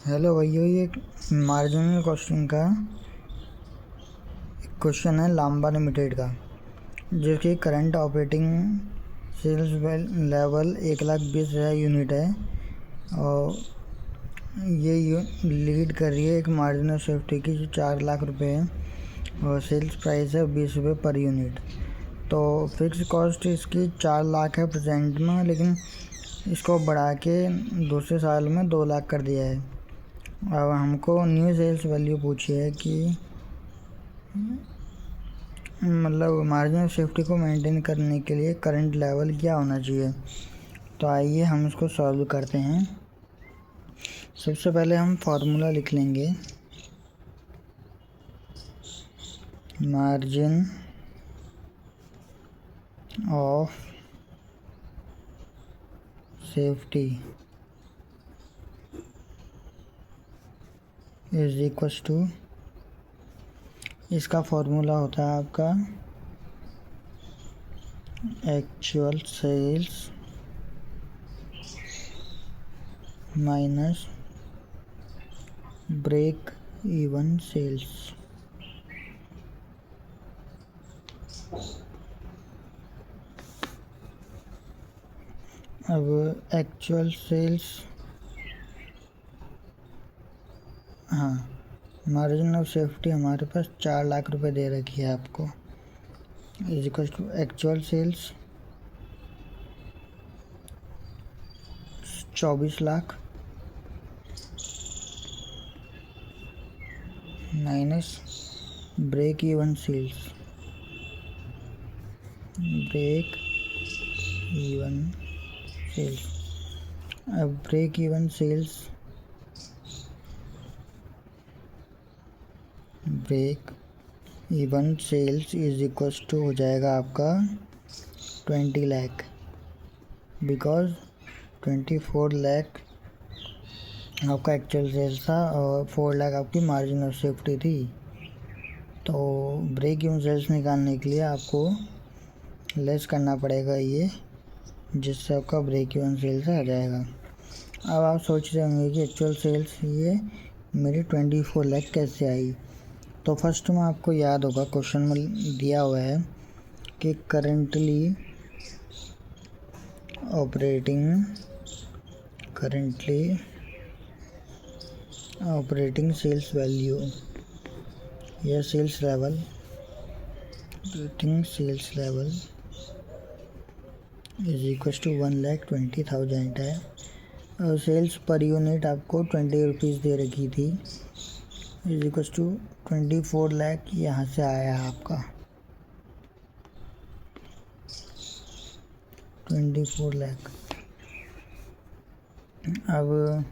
Hello भैया, ये marginal costing का क्वेश्चन है लांबा लिमिटेड का, जिसकी current operating sales level 1,20,000 unit है और ये लीड कर रही है एक मार्जिनल सेफ्टी की जो 4 लाख रुपए है और सेल्स प्राइस है 20 रुपये पर यूनिट। तो फिक्स कॉस्ट इसकी 4 लाख है प्रेजेंट में, लेकिन इसको बढ़ा के दूसरे साल में 2 लाख कर दिया है। अब हमको न्यू सेल्स वैल्यू पूछी है कि मतलब मार्जिनल सेफ्टी को मेंटेन करने के लिए करंट लेवल क्या होना चाहिए। तो आइए हम इसको सॉल्व करते हैं। सबसे पहले हम फार्मूला लिख लेंगे, margin of safety is equals to, इसका फॉर्मूला होता है आपका actual sales minus break even sales. अब एक्चुअल सेल्स, हाँ, मार्जिन ऑफ सेफ्टी हमारे पास 4 लाख रुपए दे रखी है आपको, is equal to actual sales 24 lakh minus break even sales, break even sales. अब break even sales, break even sales is equals to हो जाएगा आपका 20 लाख, बिकॉज 24 लाख आपका एक्चुअल सेल्स था और 4 लाख आपकी मार्जिन ऑफ सेफ्टी थी। तो ब्रेक इवन सेल्स निकालने के लिए आपको लेस करना पड़ेगा ये, जिससे आपका ब्रेक इवन सेल्स आ जाएगा। अब आप सोच रहे होंगे कि एक्चुअल सेल्स ये मेरी 24 लाख कैसे आई। तो फर्स्ट में आपको याद होगा क्वेश्चन में दिया हुआ है कि करंटली ऑपरेटिंग सेल्स वैल्यू या sales level, operating sales level is equal to 1,20,000 है और सेल्स पर यूनिट आपको 20 रुपीज़ दे रखी थी, इज इक्वल टू 24 लाख यहाँ से आया आपका 24 लाख। अब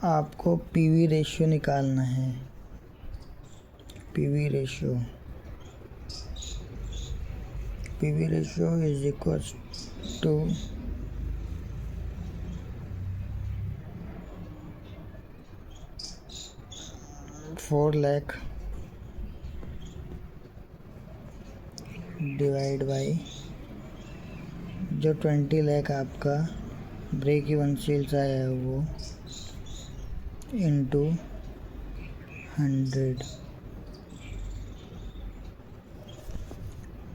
आपको पीवी रेशियो निकालना है, PV ratio is equal to 4 lakh divide by जो 20 लाख आपका ब्रेक इवन सेल्स आया है वो इंटू 100।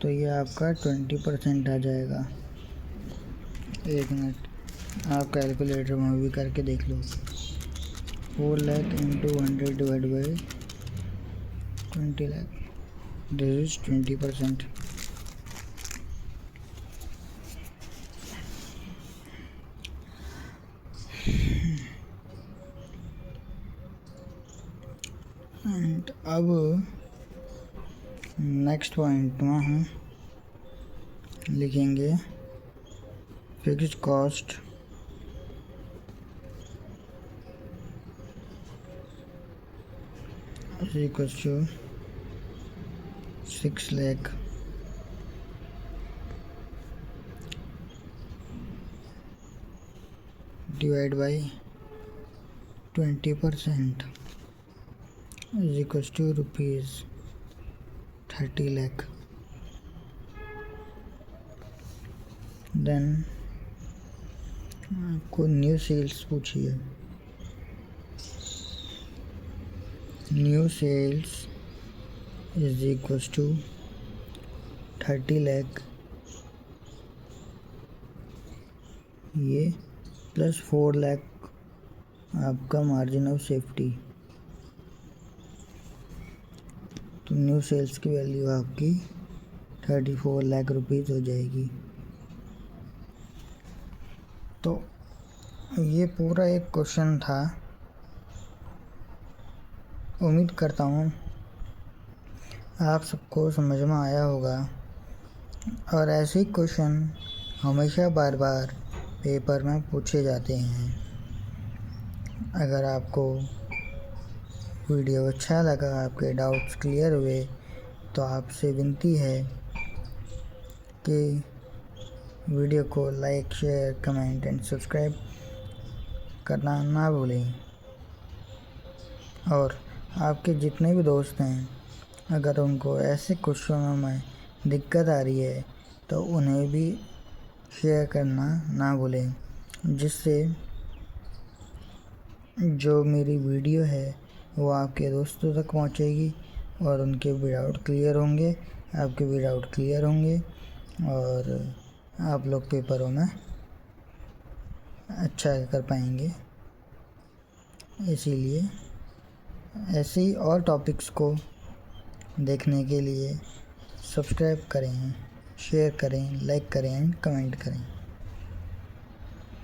तो ये आपका 20% आ जाएगा। एक मिनट, आप कैलकुलेटर में भी करके देख लो। 4 lakh into 100 divide by 20 lakh, this is 20%। And अब नेक्स्ट पॉइंट में हम लिखेंगे fixed cost is equal to 6 lakh divide by 20% is equal to rupees 30 lakh. Then आपको न्यू सेल्स पूछिए। New sales is equals to 30 lakh ये प्लस 4 लाख आपका मार्जिन ऑफ सेफ्टी। तो new sales की वैल्यू आपकी 34 लाख रुपीज़ हो जाएगी। तो ये पूरा एक क्वेश्चन था। उम्मीद करता हूँ आप सबको समझ में आया होगा, और ऐसे ही क्वेश्चन हमेशा बार बार पेपर में पूछे जाते हैं। अगर आपको वीडियो अच्छा लगा, आपके डाउट्स क्लियर हुए, तो आपसे विनती है कि वीडियो को like, share, comment and subscribe करना ना भूलें। और आपके जितने भी दोस्त हैं, अगर उनको ऐसे क्वेश्चनों में दिक्कत आ रही है तो उन्हें भी शेयर करना ना भूलें, जिससे जो मेरी वीडियो है वो आपके दोस्तों तक पहुंचेगी और उनके भी डाउट क्लियर होंगे, आपके भी डाउट क्लियर होंगे, और आप लोग पेपरों में अच्छा कर पाएंगे। इसीलिए ऐसे ही और टॉपिक्स को देखने के लिए सब्सक्राइब करें, शेयर करें, लाइक करें, कमेंट करें।